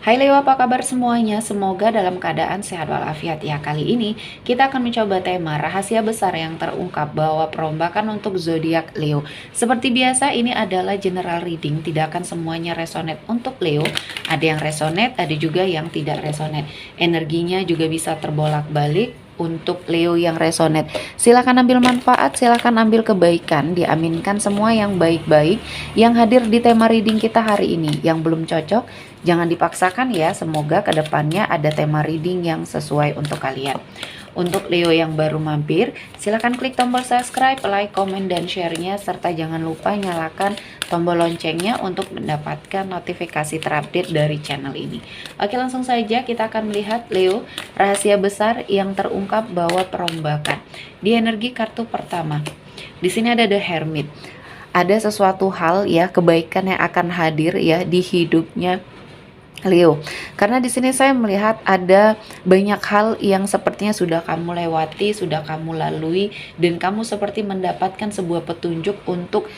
Hai Leo, apa kabar semuanya? Semoga dalam keadaan sehat walafiat ya. Kali ini kita akan mencoba tema rahasia besar yang terungkap bahwa perombakan untuk zodiak Leo. Seperti biasa, ini adalah general reading, tidak akan semuanya resonate untuk Leo. Ada yang resonate, ada juga yang tidak resonate. Energinya juga bisa terbolak-balik. Untuk Leo yang resonate, silakan ambil manfaat, silakan ambil kebaikan, diaminkan semua yang baik-baik yang hadir di tema reading kita hari ini. Yang belum cocok, jangan dipaksakan ya, semoga kedepannya ada tema reading yang sesuai untuk kalian. Untuk Leo yang baru mampir, silahkan klik tombol subscribe, like, komen, dan share-nya, serta jangan lupa nyalakan tombol loncengnya untuk mendapatkan notifikasi terupdate dari channel ini. Oke, langsung saja kita akan melihat Leo, rahasia besar yang terungkap bahwa perombakan. Di energi kartu pertama, di sini ada The Hermit. Ada sesuatu hal ya, kebaikan yang akan hadir ya di hidupnya Leo, karena di sini saya melihat ada banyak hal yang sepertinya sudah kamu lewati, sudah kamu lalui, dan kamu seperti mendapatkan sebuah petunjuk untuk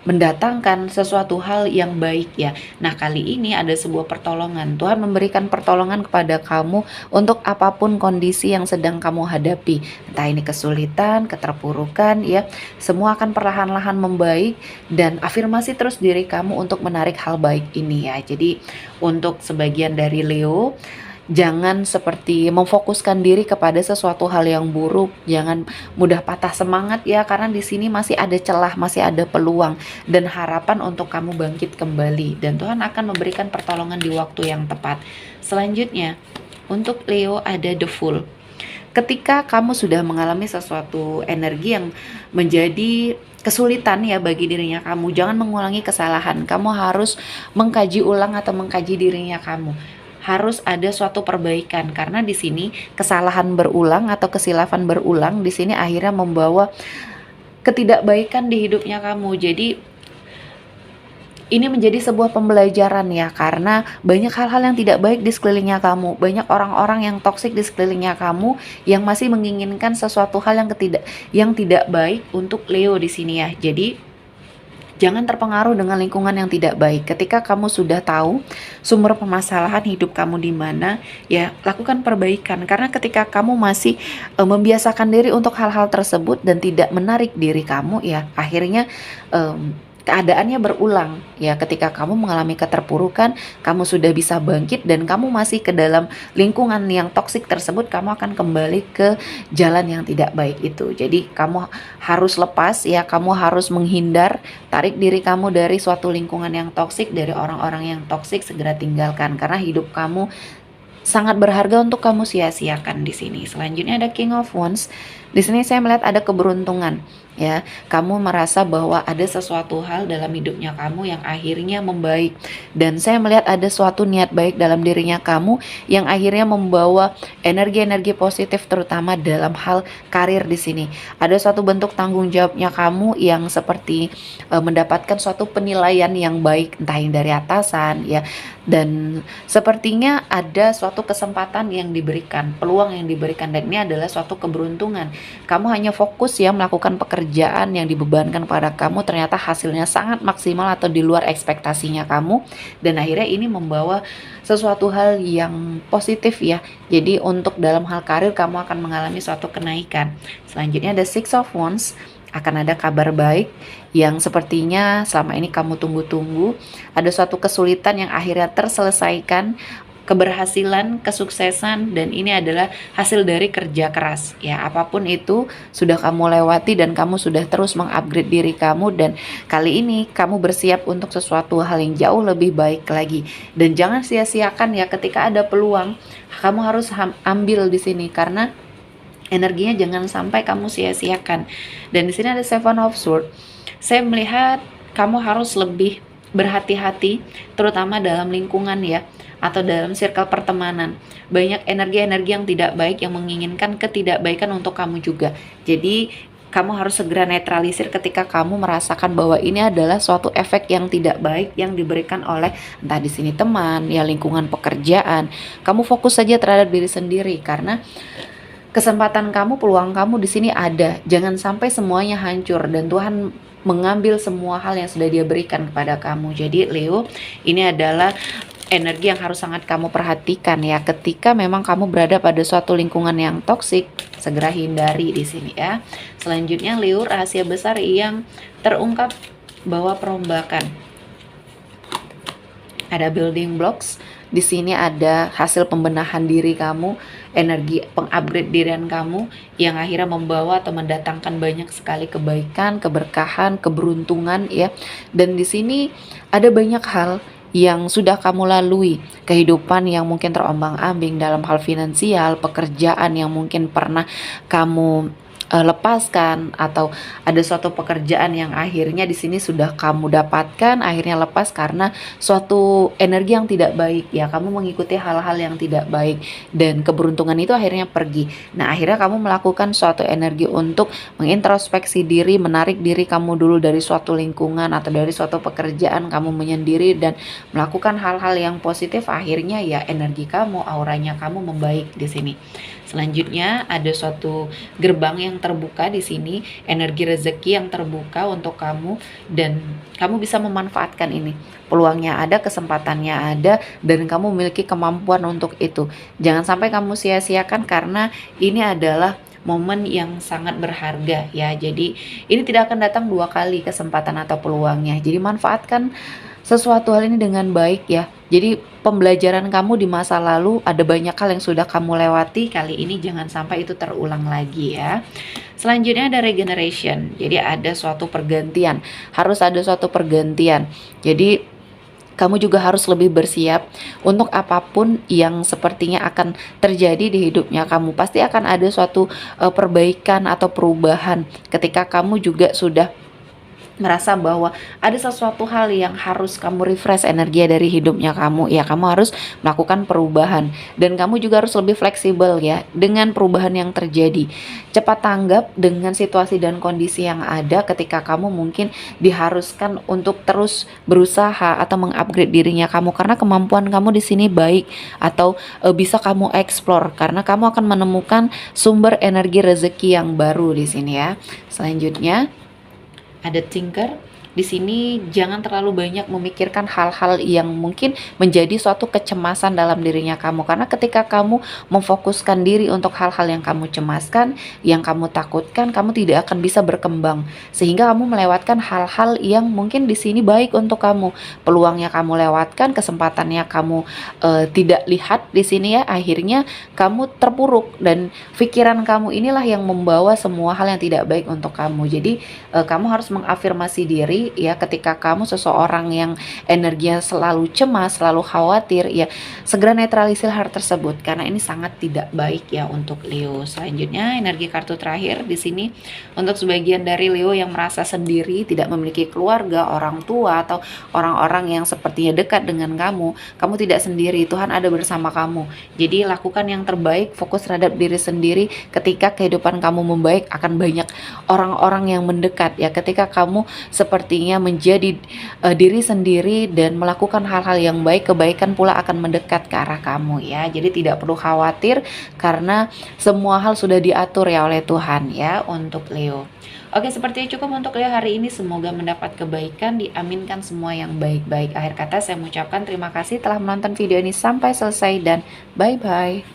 mendatangkan sesuatu hal yang baik ya. Nah, kali ini ada sebuah pertolongan. Tuhan memberikan pertolongan kepada kamu untuk apapun kondisi yang sedang kamu hadapi. Entah ini kesulitan, keterpurukan ya, semua akan perlahan-lahan membaik, dan afirmasi terus diri kamu untuk menarik hal baik ini ya. Jadi, untuk sebagian dari Leo, jangan seperti memfokuskan diri kepada sesuatu hal yang buruk, jangan mudah patah semangat ya, karena di sini masih ada celah, masih ada peluang dan harapan untuk kamu bangkit kembali, dan Tuhan akan memberikan pertolongan di waktu yang tepat. Selanjutnya, untuk Leo ada The Fool. Ketika kamu sudah mengalami sesuatu energi yang menjadi kesulitan ya bagi dirinya kamu, jangan mengulangi kesalahan. Kamu harus mengkaji ulang atau mengkaji dirinya kamu. Harus ada suatu perbaikan, karena di sini kesalahan berulang atau kesilapan berulang di sini akhirnya membawa ketidakbaikan di hidupnya kamu. Jadi ini menjadi sebuah pembelajaran ya, karena banyak hal-hal yang tidak baik di sekelilingnya kamu, banyak orang-orang yang toksik di sekelilingnya kamu yang masih menginginkan sesuatu hal yang tidak baik untuk Leo di sini ya. Jadi jangan terpengaruh dengan lingkungan yang tidak baik. Ketika kamu sudah tahu sumber permasalahan hidup kamu di mana, ya lakukan perbaikan. Karena ketika kamu masih membiasakan diri untuk hal-hal tersebut dan tidak menarik diri kamu, ya akhirnya keadaannya berulang ya. Ketika kamu mengalami keterpurukan, kamu sudah bisa bangkit dan kamu masih ke dalam lingkungan yang toksik tersebut, kamu akan kembali ke jalan yang tidak baik itu. Jadi kamu harus lepas ya, kamu harus menghindar, tarik diri kamu dari suatu lingkungan yang toksik, dari orang-orang yang toksik, segera tinggalkan, karena hidup kamu sangat berharga untuk kamu sia-siakan di sini. Selanjutnya ada King of Wands. Di sini saya melihat ada keberuntungan ya. Kamu merasa bahwa ada sesuatu hal dalam hidupnya kamu yang akhirnya membaik, dan saya melihat ada suatu niat baik dalam dirinya kamu yang akhirnya membawa energi-energi positif, terutama dalam hal karir di sini. Ada suatu bentuk tanggung jawabnya kamu yang seperti mendapatkan suatu penilaian yang baik, entah yang dari atasan ya, dan sepertinya ada suatu kesempatan yang diberikan, peluang yang diberikan, dan ini adalah suatu keberuntungan. Kamu hanya fokus ya melakukan pekerjaan yang dibebankan pada kamu, ternyata hasilnya sangat maksimal atau di luar ekspektasinya kamu, dan akhirnya ini membawa sesuatu hal yang positif ya. Jadi untuk dalam hal karir kamu akan mengalami suatu kenaikan. Selanjutnya ada Six of Wands. Akan ada kabar baik yang sepertinya selama ini kamu tunggu-tunggu. Ada suatu kesulitan yang akhirnya terselesaikan, keberhasilan, kesuksesan, dan ini adalah hasil dari kerja keras ya. Apapun itu sudah kamu lewati dan kamu sudah terus mengupgrade diri kamu, dan kali ini kamu bersiap untuk sesuatu hal yang jauh lebih baik lagi. Dan jangan sia-siakan ya, ketika ada peluang kamu harus ambil di sini, karena energinya jangan sampai kamu sia-siakan. Dan di sini ada Seven of Swords. Saya melihat kamu harus lebih berhati-hati, terutama dalam lingkungan ya, atau dalam circle pertemanan. Banyak energi-energi yang tidak baik yang menginginkan ketidakbaikan untuk kamu juga. Jadi kamu harus segera netralisir ketika kamu merasakan bahwa ini adalah suatu efek yang tidak baik yang diberikan oleh entah di sini teman ya, lingkungan pekerjaan. Kamu fokus saja terhadap diri sendiri, karena kesempatan kamu, peluang kamu di sini ada. Jangan sampai semuanya hancur dan Tuhan mengambil semua hal yang sudah Dia berikan kepada kamu. Jadi Leo, ini adalah energi yang harus sangat kamu perhatikan ya. Ketika memang kamu berada pada suatu lingkungan yang toksik, segera hindari di sini ya. Selanjutnya Leo, rahasia besar yang terungkap bahwa perombakan. Ada building blocks. Di sini ada hasil pembenahan diri kamu, energi pengupgrade dirian kamu yang akhirnya membawa atau mendatangkan banyak sekali kebaikan, keberkahan, keberuntungan ya. Dan di sini ada banyak hal yang sudah kamu lalui, kehidupan yang mungkin terombang-ambing dalam hal finansial, pekerjaan yang mungkin pernah kamu lepaskan, atau ada suatu pekerjaan yang akhirnya di sini sudah kamu dapatkan, akhirnya lepas karena suatu energi yang tidak baik ya, kamu mengikuti hal-hal yang tidak baik dan keberuntungan itu akhirnya pergi. Nah, akhirnya kamu melakukan suatu energi untuk mengintrospeksi diri, menarik diri kamu dulu dari suatu lingkungan atau dari suatu pekerjaan, kamu menyendiri dan melakukan hal-hal yang positif, akhirnya ya energi kamu, auranya kamu membaik di sini. Selanjutnya ada suatu gerbang yang terbuka di sini, energi rezeki yang terbuka untuk kamu dan kamu bisa memanfaatkan ini. Peluangnya ada, kesempatannya ada, dan kamu memiliki kemampuan untuk itu. Jangan sampai kamu sia-siakan karena ini adalah momen yang sangat berharga ya. Jadi ini tidak akan datang dua kali kesempatan atau peluangnya. Jadi manfaatkan sesuatu hal ini dengan baik ya. Jadi pembelajaran kamu di masa lalu ada banyak hal yang sudah kamu lewati, kali ini jangan sampai itu terulang lagi ya. Selanjutnya ada regeneration. Jadi ada suatu pergantian, harus ada suatu pergantian. Jadi kamu juga harus lebih bersiap untuk apapun yang sepertinya akan terjadi di hidupnya kamu. Pasti akan ada suatu perbaikan atau perubahan ketika kamu juga sudah merasa bahwa ada sesuatu hal yang harus kamu refresh energi dari hidupnya kamu ya, kamu harus melakukan perubahan dan kamu juga harus lebih fleksibel ya dengan perubahan yang terjadi. Cepat tanggap dengan situasi dan kondisi yang ada ketika kamu mungkin diharuskan untuk terus berusaha atau mengupgrade dirinya kamu karena kemampuan kamu di sini baik atau bisa kamu explore karena kamu akan menemukan sumber energi rezeki yang baru di sini ya. Selanjutnya ada thinker. Di sini jangan terlalu banyak memikirkan hal-hal yang mungkin menjadi suatu kecemasan dalam dirinya kamu karena ketika kamu memfokuskan diri untuk hal-hal yang kamu cemaskan, yang kamu takutkan, kamu tidak akan bisa berkembang sehingga kamu melewatkan hal-hal yang mungkin di sini baik untuk kamu. Peluangnya kamu lewatkan, kesempatannya kamu tidak lihat di sini ya, akhirnya kamu terpuruk dan pikiran kamu inilah yang membawa semua hal yang tidak baik untuk kamu. Jadi kamu harus mengafirmasi diri ya, ketika kamu seseorang yang energinya selalu cemas, selalu khawatir ya, segera netralisir hal tersebut karena ini sangat tidak baik ya untuk Leo. Selanjutnya energi kartu terakhir di sini untuk sebagian dari Leo yang merasa sendiri, tidak memiliki keluarga, orang tua atau orang-orang yang sepertinya dekat dengan kamu. Kamu tidak sendiri, Tuhan ada bersama kamu. Jadi lakukan yang terbaik, fokus terhadap diri sendiri. Ketika kehidupan kamu membaik, akan banyak orang-orang yang mendekat ya. Ketika kamu sepertinya menjadi diri sendiri dan melakukan hal-hal yang baik, kebaikan pula akan mendekat ke arah kamu ya. Jadi tidak perlu khawatir karena semua hal sudah diatur ya oleh Tuhan ya untuk Leo. Oke, sepertinya cukup untuk Leo hari ini. Semoga mendapat kebaikan, diaminkan semua yang baik-baik. Akhir kata saya mengucapkan terima kasih telah menonton video ini sampai selesai dan bye-bye.